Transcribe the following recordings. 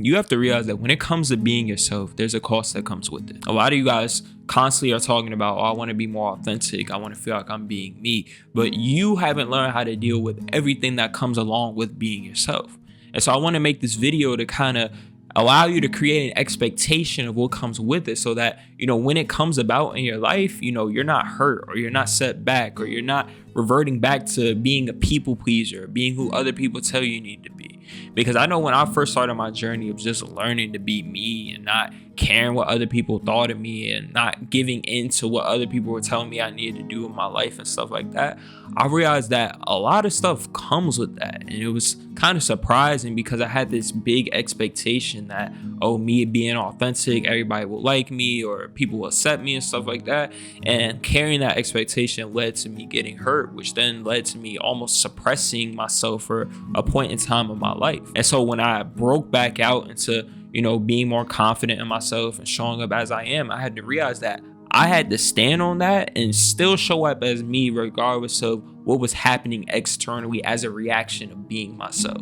you have to realize that when it comes to being yourself, there's a cost that comes with it. A lot of you guys constantly are talking about, oh, I want to be more authentic. I want to feel like I'm being me. But you haven't learned how to deal with everything that comes along with being yourself. And so I want to make this video to kind of allow you to create an expectation of what comes with it, so that, when it comes about in your life, you're not hurt, or you're not set back, or you're not reverting back to being a people pleaser, being who other people tell you need to be. Because I know when I first started my journey of just learning to be me and not caring what other people thought of me and not giving in to what other people were telling me I needed to do in my life and stuff like that, I realized that a lot of stuff comes with that. And it was kind of surprising because I had this big expectation that, me being authentic, everybody will like me or people will accept me and stuff like that. And carrying that expectation led to me getting hurt, which then led to me almost suppressing myself for a point in time of my life. And so when I broke back out into, being more confident in myself and showing up as I am, I had to realize that I had to stand on that and still show up as me, regardless of what was happening externally as a reaction of being myself.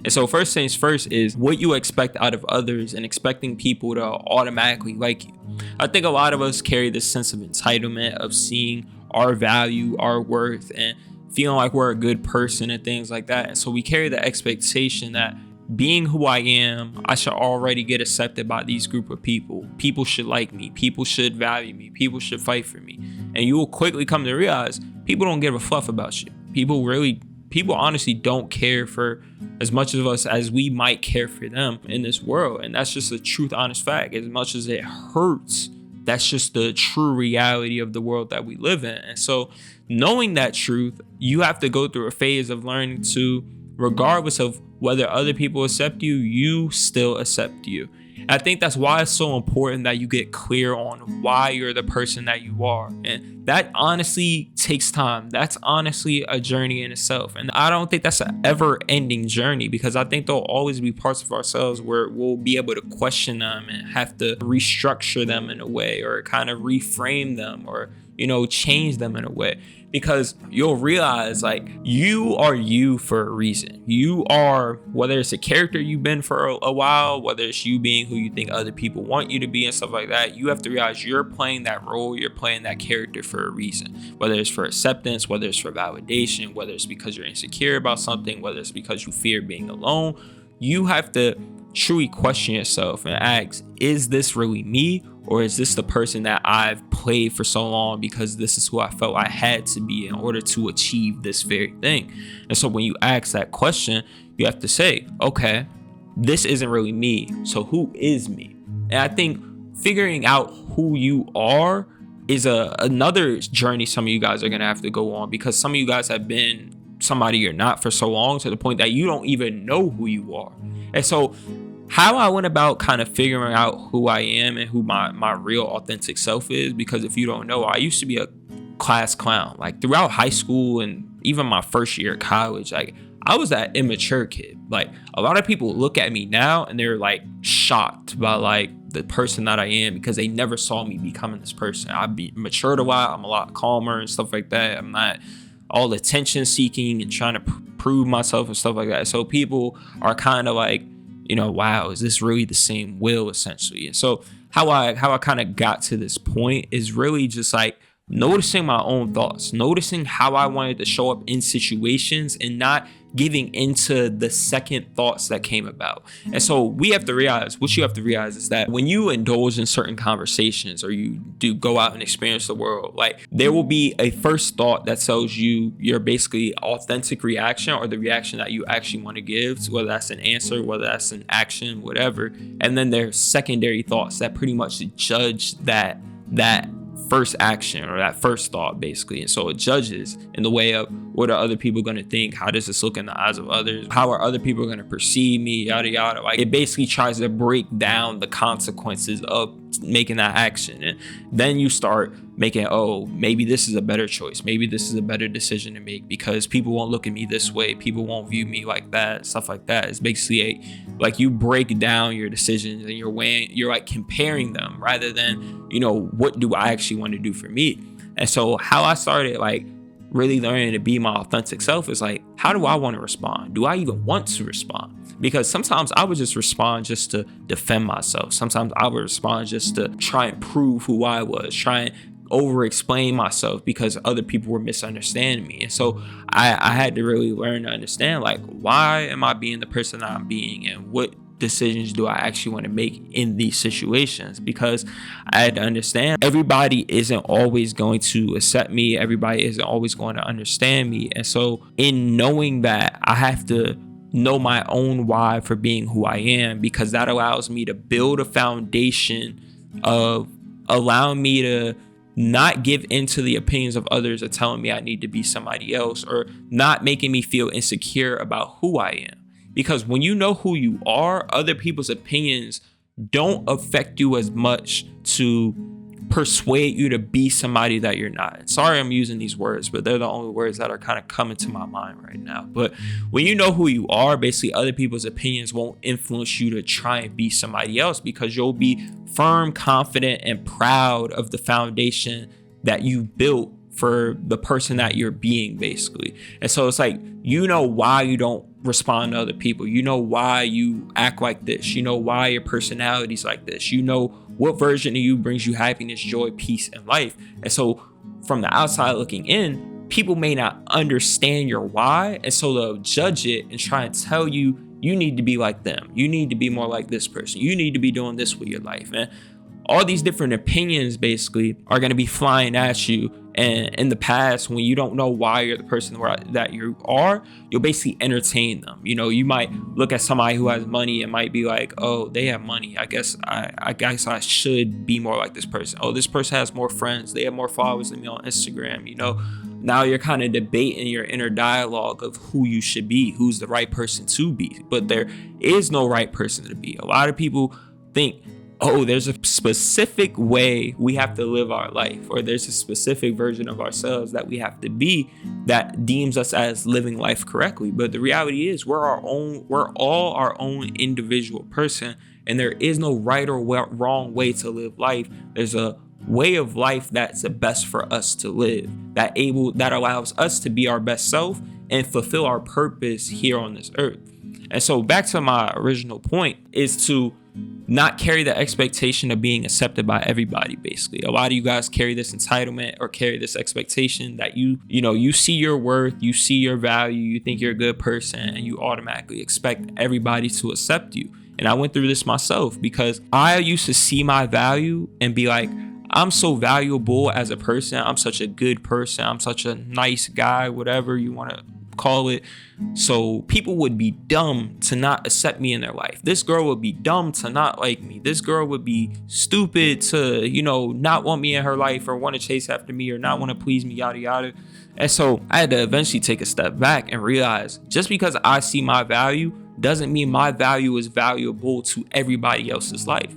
And so first things first is what you expect out of others and expecting people to automatically like you. I think a lot of us carry this sense of entitlement of seeing our value, our worth, and feeling like we're a good person and things like that. And so we carry the expectation that being who I am, I should already get accepted by these group of people. People should like me. People should value me. People should fight for me. And you will quickly come to realize people don't give a fluff about you. People honestly don't care for as much of us as we might care for them in this world. And that's just a truth, honest fact. As much as it hurts, that's just the true reality of the world that we live in. And so knowing that truth, you have to go through a phase of learning to, regardless of whether other people accept you, you still accept you. And I think that's why it's so important that you get clear on why you're the person that you are. And that honestly takes time. That's honestly a journey in itself. And I don't think that's an ever ending journey, because I think there'll always be parts of ourselves where we'll be able to question them and have to restructure them in a way, or kind of reframe them, or change them in a way. Because you'll realize, like, you are you for a reason. You are, whether it's a character you've been for a while, whether it's you being who you think other people want you to be and stuff like that, you have to realize you're playing that role, you're playing that character for a reason. Whether it's for acceptance, whether it's for validation, whether it's because you're insecure about something, whether it's because you fear being alone, you have to truly question yourself and ask, is this really me? Or is this the person that I've played for so long because this is who I felt I had to be in order to achieve this very thing? And so when you ask that question, you have to say, okay, this isn't really me. So who is me? And I think figuring out who you are is another journey some of you guys are going to have to go on, because some of you guys have been somebody you're not for so long, to the point that you don't even know who you are. And so how I went about kind of figuring out who I am and who my real authentic self is, because if you don't know, I used to be a class clown. Like throughout high school and even my first year of college, like I was that immature kid. Like a lot of people look at me now and they're like shocked by like the person that I am, because they never saw me becoming this person. I've matured a lot. I'm a lot calmer and stuff like that. I'm not all attention seeking and trying to prove myself and stuff like that. So people are kind of like, wow, is this really the same Will, essentially? And so how I kind of got to this point is really just like noticing my own thoughts, noticing how I wanted to show up in situations and not giving into the second thoughts that came about. And so what you have to realize is that when you indulge in certain conversations, or you do go out and experience the world, like there will be a first thought that tells you your basically authentic reaction, or the reaction that you actually want to give, whether that's an answer, whether that's an action, whatever. And then there's secondary thoughts that pretty much judge that first action, or that first thought, basically. And so it judges in the way of, what are other people going to think? How does this look in the eyes of others? How are other people going to perceive me? Yada yada. Like it basically tries to break down the consequences of making that action. And then you start making, oh, maybe this is a better choice. Maybe this is a better decision to make, because people won't look at me this way. People won't view me like that, stuff like that. It's basically like you break down your decisions and you're like comparing them, rather than, what do I actually want to do for me? And so how I started like really learning to be my authentic self is like, how do I want to respond? Do I even want to respond? Because sometimes I would just respond just to defend myself. Sometimes I would respond just to try and prove who I was, try and over explain myself because other people were misunderstanding me. And so I had to really learn to understand, like, why am I being the person that I'm being, and what decisions do I actually want to make in these situations? Because I had to understand everybody isn't always going to accept me, everybody isn't always going to understand me. And so in knowing that, I have to know my own why for being who I am, because that allows me to build a foundation of allowing me to not give into the opinions of others or telling me I need to be somebody else, or not making me feel insecure about who I am. Because when you know who you are, other people's opinions don't affect you as much to persuade you to be somebody that you're not. Sorry I'm using these words, but they're the only words that are kind of coming to my mind right now. But when you know who you are, basically other people's opinions won't influence you to try and be somebody else, because you'll be firm, confident, and proud of the foundation that you built for the person that you're being, basically. And so it's like, you know why you don't respond to other people. You know why you act like this. You know why your personality's like this. You know what version of you brings you happiness, joy, peace, and life. And so from the outside looking in, people may not understand your why. And so they'll judge it and try and tell you, you need to be like them. You need to be more like this person. You need to be doing this with your life. And all these different opinions basically are going to be flying at you. And in the past, when you don't know why you're the person that you are, you'll basically entertain them. You know, you might look at somebody who has money and might be like, oh, they have money. I guess I should be more like this person. Oh, this person has more friends. They have more followers than me on Instagram. You know, now you're kind of debating your inner dialogue of who you should be, who's the right person to be. But there is no right person to be. A lot of people think, oh, there's a specific way we have to live our life, or there's a specific version of ourselves that we have to be that deems us as living life correctly. But the reality is we're all our own individual person, and there is no right or wrong way to live life. There's a way of life that's the best for us to live, that allows us to be our best self and fulfill our purpose here on this earth. And so back to my original point is to not carry the expectation of being accepted by everybody. Basically, a lot of you guys carry this entitlement or carry this expectation that you see your worth, you see your value, you think you're a good person, and you automatically expect everybody to accept you. And I went through this myself, because I used to see my value and be like, I'm so valuable as a person, I'm such a good person, I'm such a nice guy, whatever you want to call it. So people would be dumb to not accept me in their life. This girl would be dumb to not like me. This girl would be stupid to, not want me in her life, or want to chase after me, or not want to please me, yada yada. And so I had to eventually take a step back and realize, just because I see my value doesn't mean my value is valuable to everybody else's life.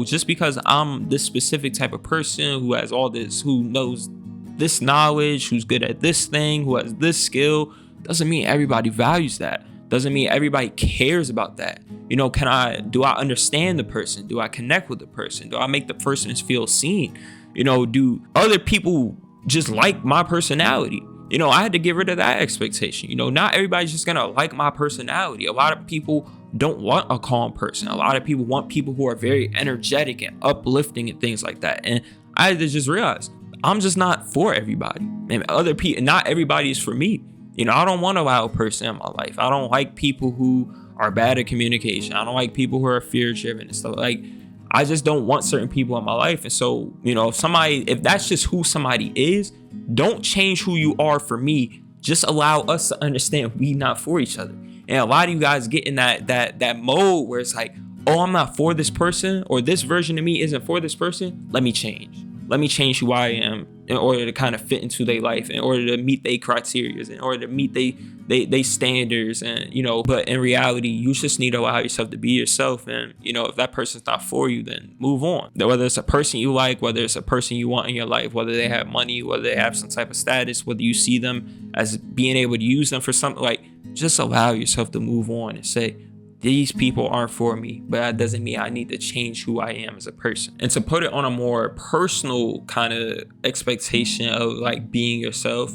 Just because I'm this specific type of person who has all this, who knows this knowledge, who's good at this thing, who has this skill, doesn't mean everybody values that. Doesn't mean everybody cares about that. Do I understand the person? Do I connect with the person? Do I make the person feel seen? Do other people just like my personality? I had to get rid of that expectation. Not everybody's just gonna like my personality. A lot of people don't want a calm person. A lot of people want people who are very energetic and uplifting and things like that. And I had to just realize, I'm just not for everybody. And other people, not everybody is for me. I don't want a loud person in my life. I don't like people who are bad at communication. I don't like people who are fear driven and stuff. Like, I just don't want certain people in my life. And so, if that's just who somebody is, don't change who you are for me. Just allow us to understand we not for each other. And a lot of you guys get in that mode where it's like, oh, I'm not for this person, or this version of me isn't for this person. Let me change who I am in order to kind of fit into their life, in order to meet their criteria, in order to meet they standards. And but in reality, you just need to allow yourself to be yourself. And if that person's not for you, then move on. Whether it's a person you like, whether it's a person you want in your life, whether they have money, whether they have some type of status, whether you see them as being able to use them for something, like, just allow yourself to move on and say, these people aren't for me, but that doesn't mean I need to change who I am as a person. And to put it on a more personal kind of expectation of like being yourself,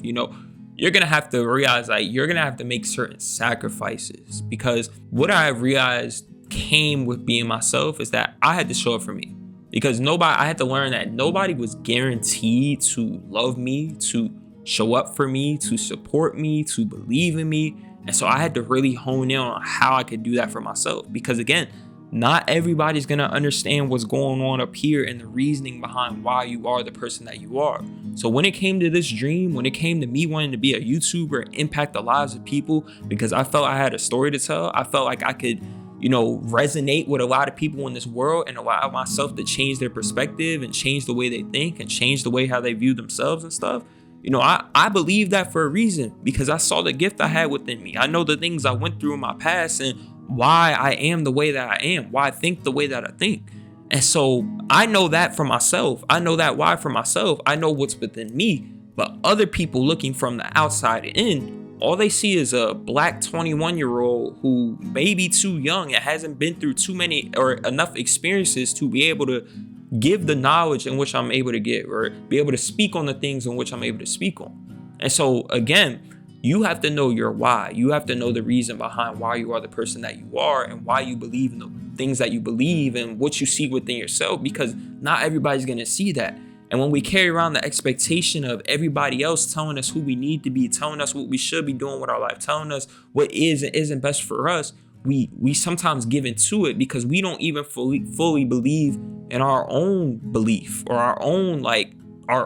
you're gonna have to realize like you're gonna have to make certain sacrifices. Because what I realized came with being myself is that I had to show up for me. Because I had to learn that nobody was guaranteed to love me, to show up for me, to support me, to believe in me. And so I had to really hone in on how I could do that for myself. Because again, not everybody's going to understand what's going on up here and the reasoning behind why you are the person that you are. So when it came to this dream, when it came to me wanting to be a YouTuber and impact the lives of people, because I felt I had a story to tell, I felt like I could, resonate with a lot of people in this world and allow myself to change their perspective and change the way they think and change the way how they view themselves and stuff. I believe that for a reason, because I saw the gift I had within me. I know the things I went through in my past and why I am the way that I am, why I think the way that I think. And so I know that for myself. I know that why for myself. I know what's within me. But other people looking from the outside in, all they see is a black 21-year-old who may be too young and hasn't been through too many or enough experiences to be able to give the knowledge in which I'm able to give, or be able to speak on the things in which I'm able to speak on. And so again, you have to know your why. You have to know the reason behind why you are the person that you are and why you believe in the things that you believe and what you see within yourself, because not everybody's going to see that. And when we carry around the expectation of everybody else telling us who we need to be, telling us what we should be doing with our life, telling us what is and isn't best for us, we sometimes give into it because we don't even fully believe in our own belief or our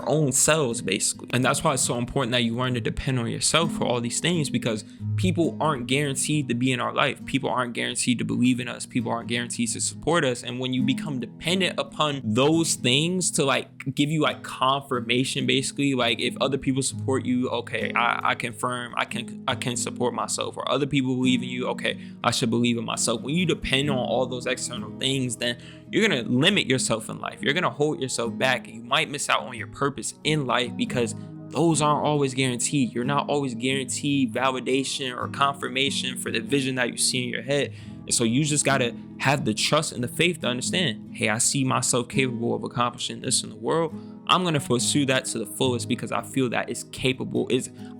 own selves, basically. And that's why it's so important that you learn to depend on yourself for all these things, because people aren't guaranteed to be in our life. People aren't guaranteed to believe in us. People aren't guaranteed to support us. And when you become dependent upon those things to give you confirmation, basically, like if other people support you, okay, I confirm I can support myself, or other people believe in you, okay, I should believe in myself. When you depend on all those external things, then you're going to limit yourself in life. You're going to hold yourself back, and you might miss out on your purpose in life because those aren't always guaranteed. You're not always guaranteed validation or confirmation for the vision that you see in your head. And so you just got to have the trust and the faith to understand, hey, I see myself capable of accomplishing this in the world. I'm going to pursue that to the fullest because I feel that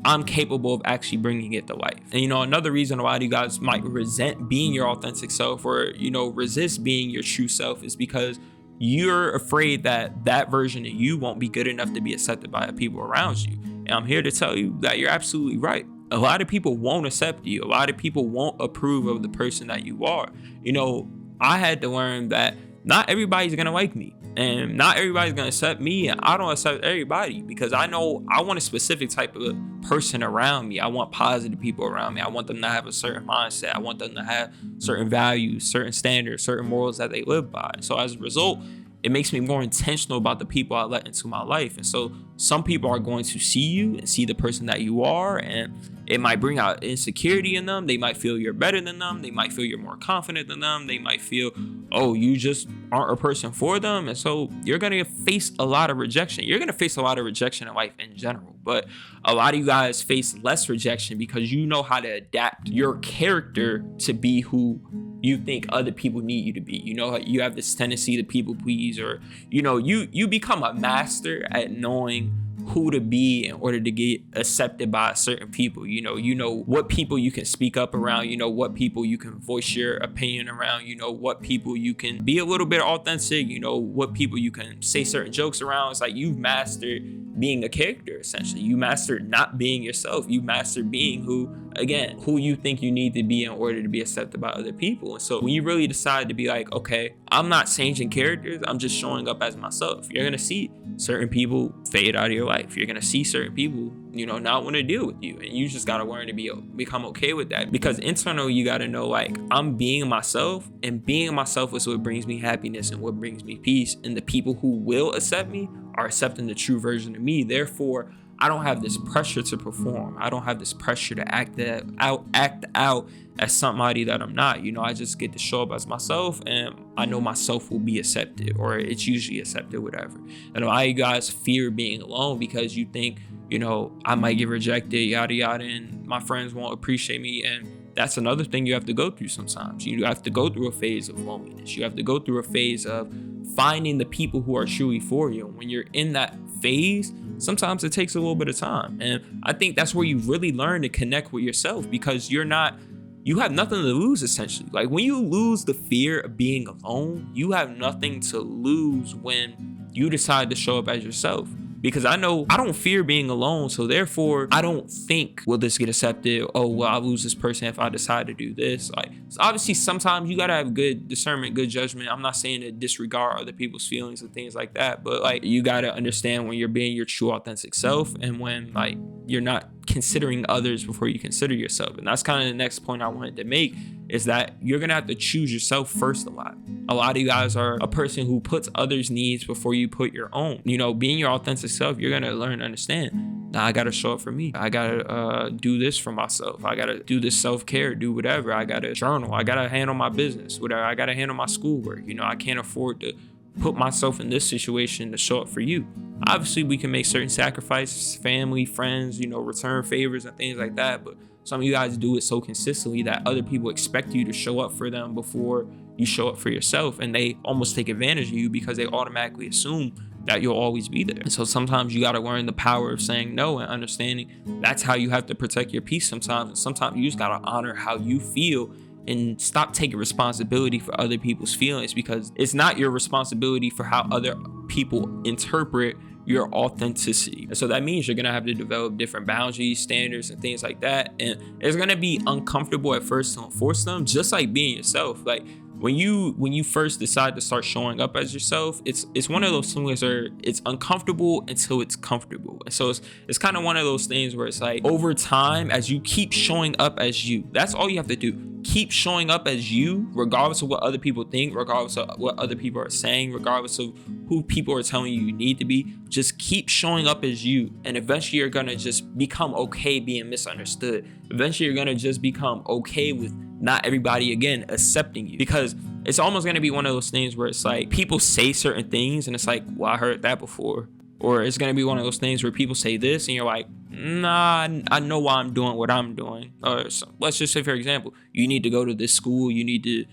I'm capable of actually bringing it to life. And, another reason a lot of you guys might resent being your authentic self or, resist being your true self is because you're afraid that version of you won't be good enough to be accepted by the people around you. And I'm here to tell you that you're absolutely right. A lot of people won't accept you. A lot of people won't approve of the person that you are. I had to learn that not everybody's going to like me. And not everybody's going to accept me, and I don't accept everybody because I know I want a specific type of person around me. I want positive people around me. I want them to have a certain mindset. I want them to have certain values, certain standards, certain morals that they live by. So as a result, it makes me more intentional about the people I let into my life. And so some people are going to see you and see the person that you are, and it might bring out insecurity in them. They might feel you're better than them. They might feel you're more confident than them. They might feel, oh, you just aren't a person for them. And so you're going to face a lot of rejection. You're going to face a lot of rejection in life in general. But a lot of you guys face less rejection because you know how to adapt your character to be who you think other people need you to be. You have this tendency to people please, or, you become a master at knowing who to be in order to get accepted by certain people. You know what people you can speak up around, what people you can voice your opinion around, what people you can be a little bit authentic, what people you can say certain jokes around. It's like you've mastered being a character, essentially. You mastered not being yourself. You mastered being who you think you need to be in order to be accepted by other people. And so when you really decide to be like, okay, I'm not changing characters, I'm just showing up as myself, you're gonna see certain people fade out of your life. You're gonna see certain people, not want to deal with you. And you just gotta learn to become okay with that. Because internally, you gotta know, I'm being myself, and being myself is what brings me happiness and what brings me peace. And the people who will accept me are accepting the true version of me. Therefore, I don't have this pressure to perform. I don't have this pressure to act out as somebody that I'm not. I just get to show up as myself, and I know myself will be accepted, or it's usually accepted, whatever. And a lot of you guys fear being alone because you think, I might get rejected, yada, yada, and my friends won't appreciate me. And that's another thing you have to go through sometimes. You have to go through a phase of loneliness. You have to go through a phase of finding the people who are truly for you. And when you're in that phase, sometimes it takes a little bit of time. And I think that's where you really learn to connect with yourself, because you have nothing to lose essentially. Like when you lose the fear of being alone, you have nothing to lose when you decide to show up as yourself. Because I know I don't fear being alone, so therefore I don't think, will this get accepted? Oh, well, I'll lose this person if I decide to do this. Like, so obviously sometimes you gotta have good discernment, good judgment. I'm not saying to disregard other people's feelings and things like that, but like you gotta understand when you're being your true authentic self and when like you're not considering others before you consider yourself. And that's kind of the next point I wanted to make, is that you're gonna have to choose yourself first a lot. A lot of you guys are a person who puts others' needs before you put your own. You know, being your authentic self, you're gonna learn to understand, now I gotta show up for me. I gotta do this for myself. I gotta do this self-care, do whatever. I gotta journal. I gotta handle my business, whatever. I gotta handle my schoolwork. You know, I can't afford to put myself in this situation to show up for you. Obviously, we can make certain sacrifices, family, friends, you know, return favors and things like that. But some of you guys do it so consistently that other people expect you to show up for them before you show up for yourself. And they almost take advantage of you because they automatically assume that you'll always be there. And so sometimes you got to learn the power of saying no and understanding that's how you have to protect your peace sometimes. And sometimes you just got to honor how you feel and stop taking responsibility for other people's feelings, because it's not your responsibility for how other people interpret your authenticity. And so that means you're gonna have to develop different boundaries, standards, and things like that. And it's gonna be uncomfortable at first to enforce them, just like being yourself. Like when you first decide to start showing up as yourself, it's one of those things where it's uncomfortable until it's comfortable. And so it's kind of one of those things where it's like over time, as you keep showing up as you, that's all you have to do. Keep showing up as you, regardless of what other people think, regardless of what other people are saying, regardless of who people are telling you need to be. Just keep showing up as you, and eventually you're gonna just become okay being misunderstood. Eventually you're gonna just become okay with not everybody, again, accepting you, because it's almost gonna be one of those things where it's like people say certain things and it's like, well, I heard that before. Or it's gonna be one of those things where people say this and you're like, nah, I know why I'm doing what I'm doing. Or let's just say, for example, you need to go to this school, you need to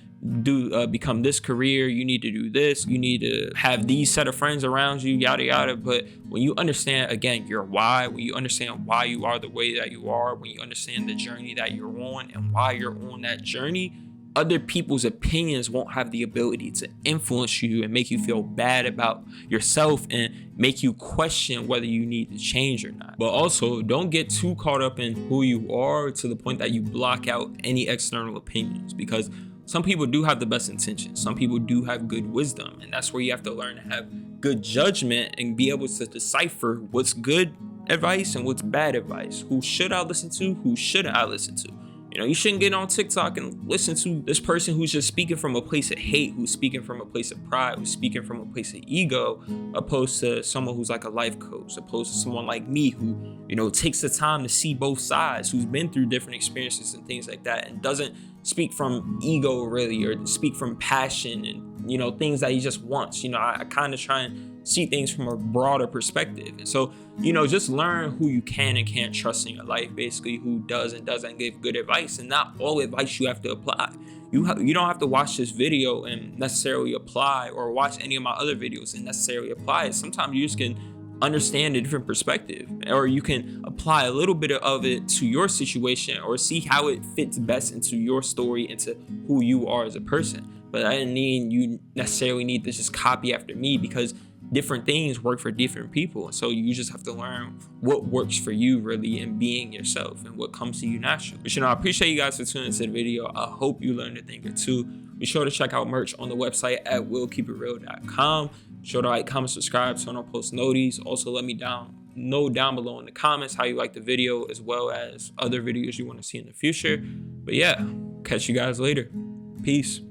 do become this career, you need to do this, you need to have these set of friends around you, yada yada. But when you understand, again, your why, when you understand why you are the way that you are, when you understand the journey that you're on and why you're on that journey, other people's opinions won't have the ability to influence you and make you feel bad about yourself and make you question whether you need to change or not. But also, don't get too caught up in who you are to the point that you block out any external opinions, because some people do have the best intentions. Some people do have good wisdom, and that's where you have to learn to have good judgment and be able to decipher what's good advice and what's bad advice. Who should I listen to? Who shouldn't I listen to? You know, you shouldn't get on TikTok and listen to this person who's just speaking from a place of hate, who's speaking from a place of pride, who's speaking from a place of ego, opposed to someone who's like a life coach, opposed to someone like me who, you know, takes the time to see both sides, who's been through different experiences and things like that, and doesn't speak from ego really, or speak from passion and, you know, things that he just wants. You know, I kind of try and see things from a broader perspective. And so, you know, just learn who you can and can't trust in your life, basically, who does and doesn't give good advice. And not all advice you have to apply. You don't have to watch this video and necessarily apply, or watch any of my other videos and necessarily apply it. Sometimes you just can understand a different perspective, or you can apply a little bit of it to your situation, or see how it fits best into your story, into who you are as a person. But I didn't mean you necessarily need to just copy after me, because different things work for different people. And so you just have to learn what works for you really in being yourself and what comes to you naturally. But, you know, I appreciate you guys for tuning into the video. I hope you learned a thing or two. Be sure to check out merch on the website at willkeepitreal.com. Be sure to like, comment, subscribe so I don't post notice. Also, let me know down below in the comments how you like the video, as well as other videos you want to see in the future. But yeah, catch you guys later. Peace.